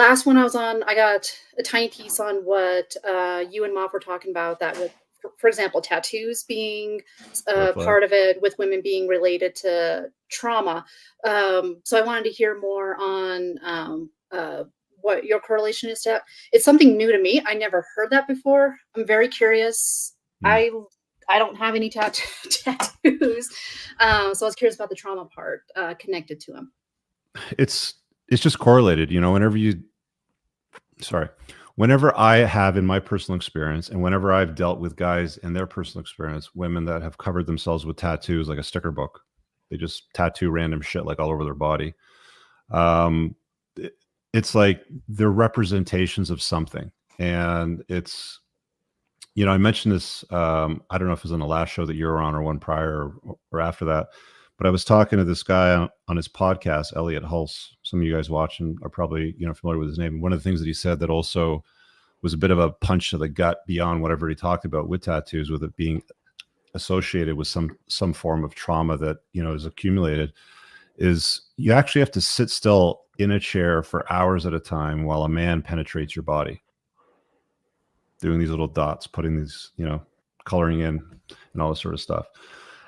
last one I was on, I got a tiny piece on what you and Mop were talking about. That with, for example, tattoos being Red flag. part of it, with women being related to trauma. So I wanted to hear more on what your correlation is to that. It's something new to me. I never heard that before. I'm very curious. Mm. I don't have any tattoos, so I was curious about the trauma part connected to them. It's it's just correlated, sorry, whenever I have in my personal experience, and whenever I've dealt with guys in their personal experience, women that have covered themselves with tattoos like a sticker book, they just tattoo random shit like all over their body. Um, it- it's like they're representations of something, and I mentioned this. I don't know if it was on the last show that you were on or one prior or after that, but I was talking to this guy on his podcast, Elliot Hulse. Some of you guys watching are probably familiar with his name. And one of the things that he said that also was a bit of a punch to the gut beyond whatever he talked about with tattoos, with it being associated with some form of trauma that is accumulated, is you actually have to sit still in a chair for hours at a time while a man penetrates your body, doing these little dots, putting these, coloring in and all this sort of stuff.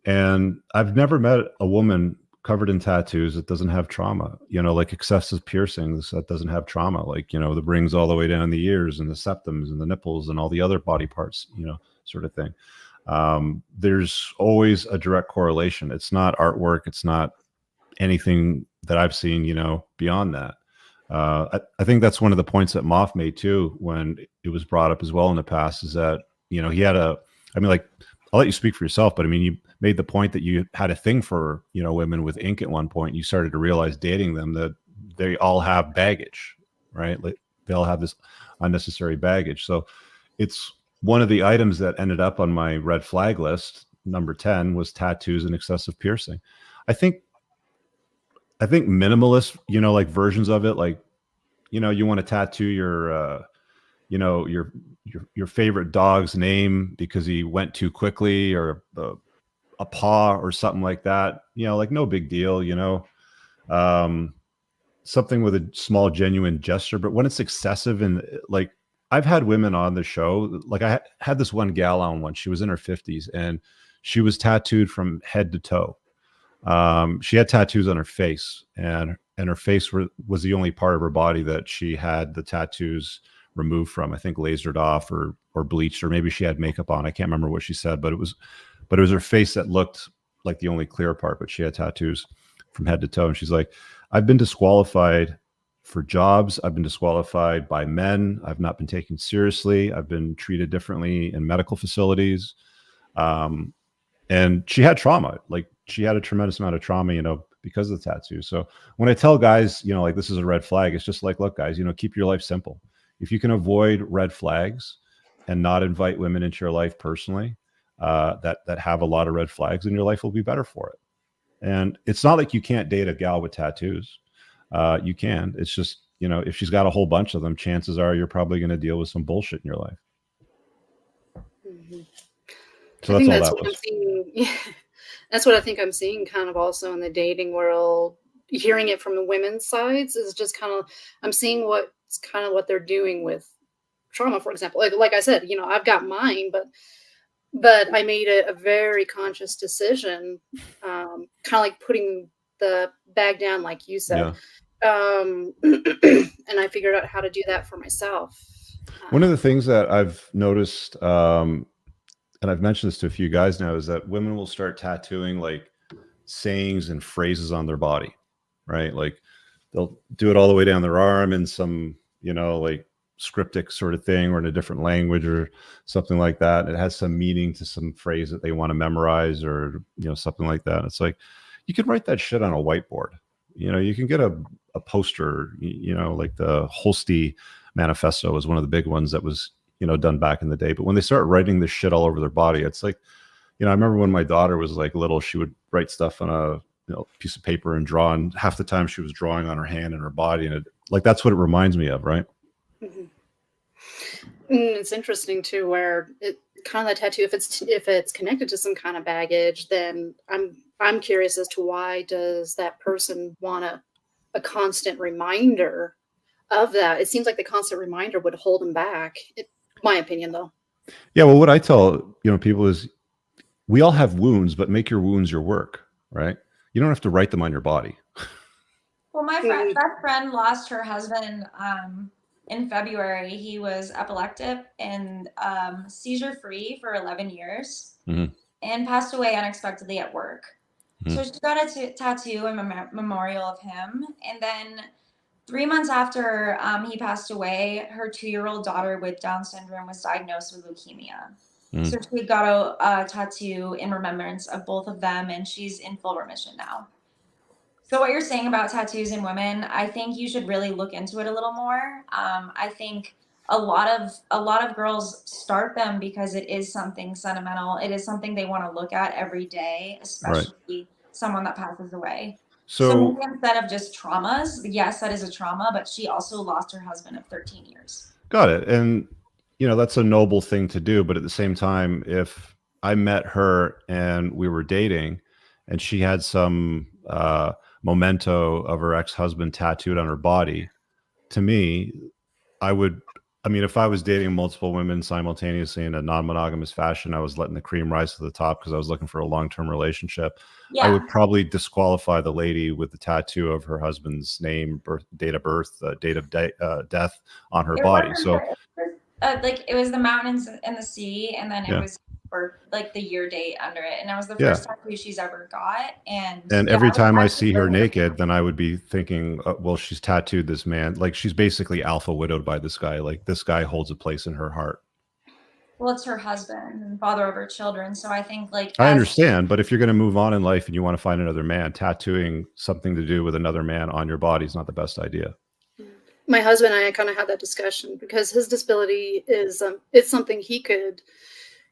And I've never met a woman covered in tattoos that doesn't have trauma, like excessive piercings that doesn't have trauma, like, the rings all the way down the ears and the septums and the nipples and all the other body parts, sort of thing. There's always a direct correlation. It's not artwork. It's not anything that I've seen, beyond that. I think that's one of the points that Moff made too, when it was brought up as well in the past, is that, he had like, I'll let you speak for yourself, but I mean, you made the point that you had a thing for, women with ink at one point. You started to realize dating them that they all have baggage, right? Like they all have this unnecessary baggage. So it's one of the items that ended up on my red flag list. Number 10 was tattoos and excessive piercing. I think minimalist, like versions of it, like, you want to tattoo your, your favorite dog's name because he went too quickly, or a paw or something like that, like no big deal, um, something with a small genuine gesture. But when it's excessive, and like, I've had women on the show, like I had this one gal on once, she was in her 50s and she was tattooed from head to toe. She had tattoos on her face, and her face was the only part of her body that she had the tattoos removed from. I think lasered off or bleached, or maybe she had makeup on. I can't remember what she said, but it was her face that looked like the only clear part. But she had tattoos from head to toe, and she's like, I've been disqualified for jobs. I've been disqualified by men. I've not been taken seriously. I've been treated differently in medical facilities. And she had trauma. Like she had a tremendous amount of trauma, because of the tattoo. So when I tell guys, like this is a red flag, it's just like, look, guys, keep your life simple. If you can avoid red flags and not invite women into your life personally, that have a lot of red flags, then your life will be better for it. And it's not like you can't date a gal with tattoos. You can. It's just, if she's got a whole bunch of them, chances are you're probably going to deal with some bullshit in your life. Mm-hmm. So I that's think all that's that what I'm was. seeing. That's what I think I'm seeing kind of also in the dating world. Hearing it from the women's sides is just kind of, I'm seeing what's kind of what they're doing with trauma, for example. Like I said, I've got mine, but I made a very conscious decision, kind of like putting the bag down, like you said. Yeah. And I figured out how to do that for myself. One of the things that I've noticed, and I've mentioned this to a few guys now, is that women will start tattooing like sayings and phrases on their body, right? Like they'll do it all the way down their arm in some, like scriptic sort of thing, or in a different language or something like that. It has some meaning to some phrase that they want to memorize, or, something like that. It's like, you can write that shit on a whiteboard. You can get a poster, like the Holste Manifesto was one of the big ones that was, done back in the day. But when they start writing this shit all over their body, it's like, I remember when my daughter was like little, she would write stuff on a piece of paper and draw, and half the time she was drawing on her hand and her body, and like that's what it reminds me of, right? Mm-hmm. It's interesting too, where it kind of the tattoo, if it's connected to some kind of baggage, then I'm curious as to why does that person want a constant reminder of that. It seems like the constant reminder would hold him back. My opinion, though. Yeah, well, what I tell people is we all have wounds, but make your wounds your work, right? You don't have to write them on your body. Well, my best friend lost her husband in February. He was epileptic and seizure free for 11 years and passed away unexpectedly at work. So she got a tattoo in memorial of him. And then 3 months after he passed away, her 2-year-old daughter with Down syndrome was diagnosed with leukemia. So she got a tattoo in remembrance of both of them, and she's in full remission now. So what you're saying about tattoos in women, I think you should really look into it a little more. I think a lot of girls start them because it is something sentimental. It is something they want to look at every day, especially someone that passes away. So maybe instead of just traumas, yes, that is a trauma, but she also lost her husband of 13 years. Got it. And that's a noble thing to do, but at the same time, if I met her and we were dating and she had some memento of her ex-husband tattooed on her body, to me, if I was dating multiple women simultaneously in a non-monogamous fashion, I was letting the cream rise to the top because I was looking for a long-term relationship. Yeah. I would probably disqualify the lady with the tattoo of her husband's name, date of birth, date of death on her body. So it was the mountains and the sea, and then it was for like the year date under it, and that was the first tattoo she's ever got. And every time I see her naked, then I would be thinking, well, she's tattooed this man, like she's basically alpha widowed by this guy. Like this guy holds a place in her heart. Well, it's her husband and father of her children, so I think I understand, but if you're going to move on in life and you want to find another man, tattooing something to do with another man on your body is not the best idea. My husband and I kind of had that discussion because his disability is it's something he could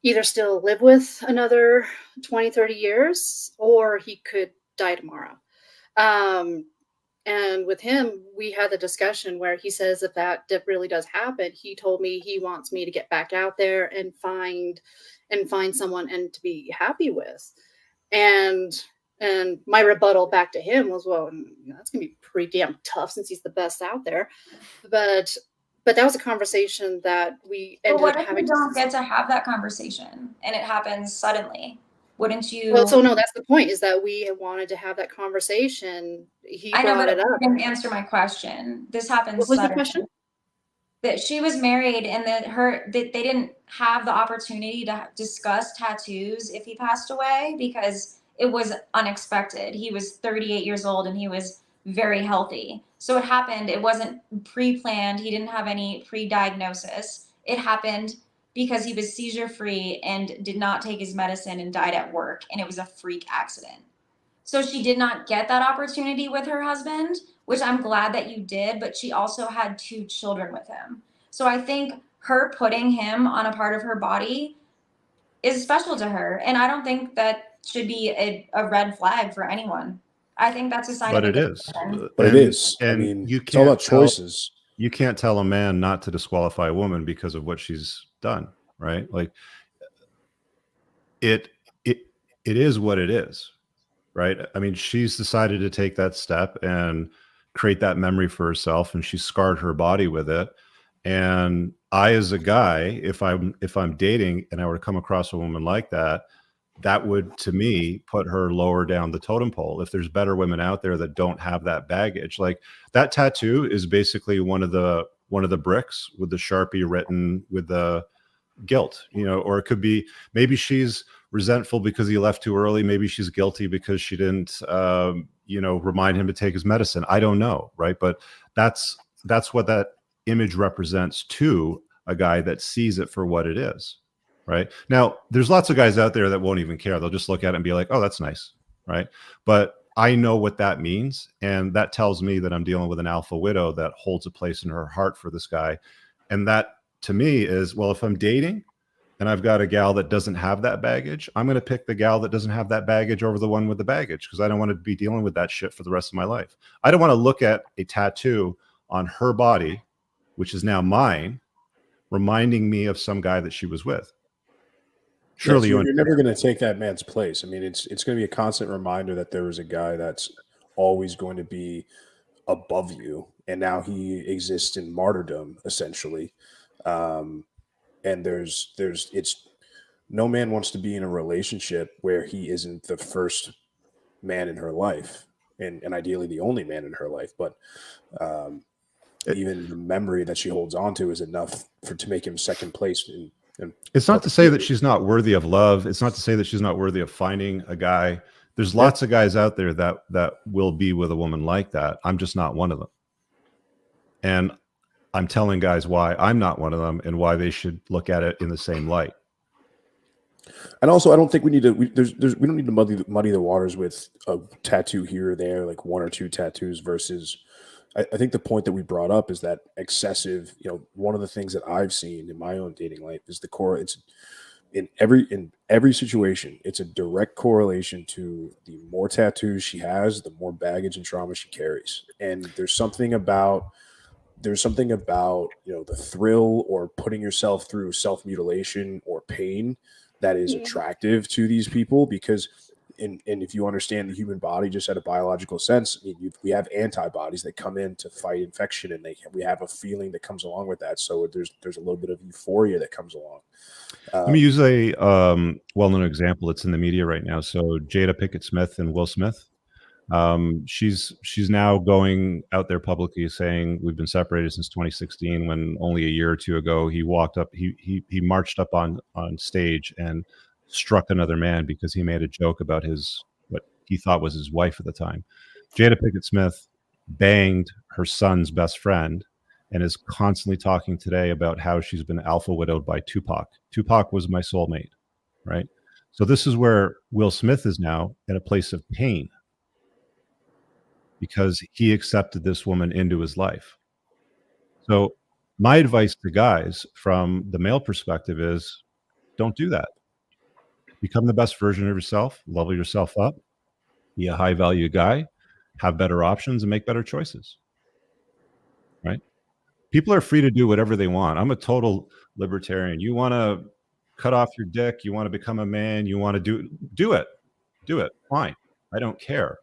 either still live with another 20, 30 years, or he could die tomorrow. And with him, we had the discussion where he says if that really does happen, he told me he wants me to get back out there and find someone and to be happy with. And my rebuttal back to him was, well, that's going to be pretty damn tough since he's the best out there. But that was a conversation that we ended up having. What if you don't get to have that conversation and it happens suddenly? Wouldn't you? Well, so no, that's the point, is that we wanted to have that conversation. I know, but you didn't answer my question. This happens suddenly. What was the question? That she was married and that they didn't have the opportunity to discuss tattoos if he passed away because it was unexpected. He was 38 years old and he was very healthy. So it happened. It wasn't pre-planned. He didn't have any pre-diagnosis. It happened because he was seizure free and did not take his medicine and died at work. And it was a freak accident. So she did not get that opportunity with her husband, which I'm glad that you did, but she also had 2 children with him. So I think her putting him on a part of her body is special to her. And I don't think that should be a red flag for anyone. I think that's a sign but of it is. But it is. And I mean, you it's all about choices. You can't tell a man not to disqualify a woman because of what she's done, right? Like it is what it is, right? I mean, she's decided to take that step and create that memory for herself, and she scarred her body with it. And I, as a guy, if I'm dating and I were to come across a woman like that, that would, to me, put her lower down the totem pole. If there's better women out there that don't have that baggage, like that tattoo is basically one of the bricks with the Sharpie written with the guilt, or it could be maybe she's resentful because he left too early. Maybe she's guilty because she didn't, remind him to take his medicine. I don't know, right? But that's what that image represents to a guy that sees it for what it is. Right now, there's lots of guys out there that won't even care. They'll just look at it and be like, oh, that's nice. Right. But I know what that means. And that tells me that I'm dealing with an alpha widow that holds a place in her heart for this guy. And that to me is, well, if I'm dating and I've got a gal that doesn't have that baggage, I'm going to pick the gal that doesn't have that baggage over the one with the baggage, because I don't want to be dealing with that shit for the rest of my life. I don't want to look at a tattoo on her body, which is now mine, reminding me of some guy that she was with. Surely you're never going to take that man's place. I mean, it's going to be a constant reminder that there was a guy that's always going to be above you, and now he exists in martyrdom essentially. And it's no man wants to be in a relationship where he isn't the first man in her life, and ideally the only man in her life. But even the memory that she holds on to is enough to make him second place. It's not to say that she's not worthy of love. It's not to say that she's not worthy of finding a guy. There's lots of guys out there that will be with a woman like that. I'm just not one of them. And I'm telling guys why I'm not one of them and why they should look at it in the same light. And also, I don't think we need to. We don't need to muddy the waters with a tattoo here or there, like one or two tattoos. Versus, I think the point that we brought up is that excessive. One of the things that I've seen in my own dating life is the core. It's in every situation. It's a direct correlation to the more tattoos she has, the more baggage and trauma she carries. And there's something about the thrill or putting yourself through self-mutilation or pain that is attractive to these people, because and if you understand the human body just at a biological sense, we have antibodies that come in to fight infection, and we have a feeling that comes along with that. So there's a little bit of euphoria that comes along. Let me use a well-known example that's in the media right now. So Jada Pinkett Smith and Will Smith. She's now going out there publicly saying we've been separated since 2016, when only a year or two ago he marched up on stage and struck another man because he made a joke about what he thought was his wife at the time. Jada Pinkett Smith banged her son's best friend and is constantly talking today about how she's been alpha widowed by Tupac. Tupac was my soulmate, right? So this is where Will Smith is now in a place of pain, because he accepted this woman into his life. So my advice to guys from the male perspective is, don't do that. Become the best version of yourself, level yourself up, be a high value guy, have better options, and make better choices, right? People are free to do whatever they want. I'm a total libertarian. You want to cut off your dick, you want to become a man, you want to do it. Fine. I don't care.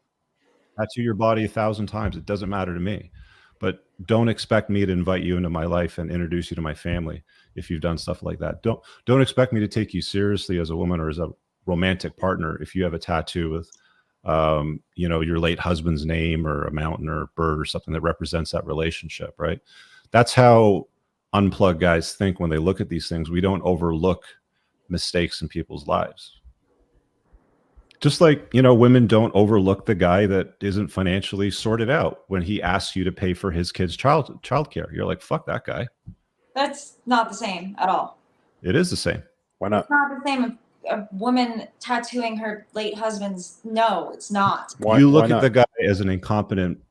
Tattoo your body 1,000 times. It doesn't matter to me. But don't expect me to invite you into my life and introduce you to my family if you've done stuff like that. Don't expect me to take you seriously as a woman or as a romantic partner if you have a tattoo with your late husband's name or a mountain or a bird or something that represents that relationship, right? That's how unplugged guys think when they look at these things. We don't overlook mistakes in people's lives. Just like, women don't overlook the guy that isn't financially sorted out when he asks you to pay for his kid's childcare. You're like, fuck that guy. That's not the same at all. It is the same. Why not? It's not the same. A woman tattooing her late husband's. No, it's not. You look at the guy as an incompetent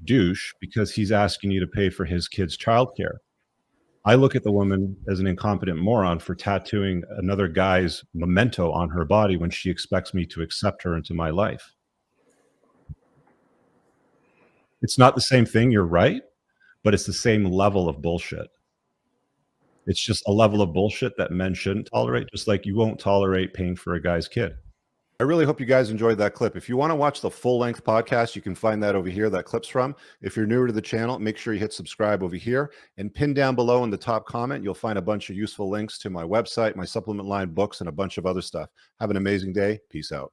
douche because he's asking you to pay for his kid's childcare. I look at the woman as an incompetent moron for tattooing another guy's memento on her body when she expects me to accept her into my life. It's not the same thing, you're right, but it's the same level of bullshit. It's just a level of bullshit that men shouldn't tolerate, just like you won't tolerate paying for a guy's kid. I really hope you guys enjoyed that clip. If you want to watch the full-length podcast, you can find that over here, that clip's from. If you're newer to the channel, make sure you hit subscribe over here. And pin down below in the top comment, you'll find a bunch of useful links to my website, my supplement line, books, and a bunch of other stuff. Have an amazing day. Peace out.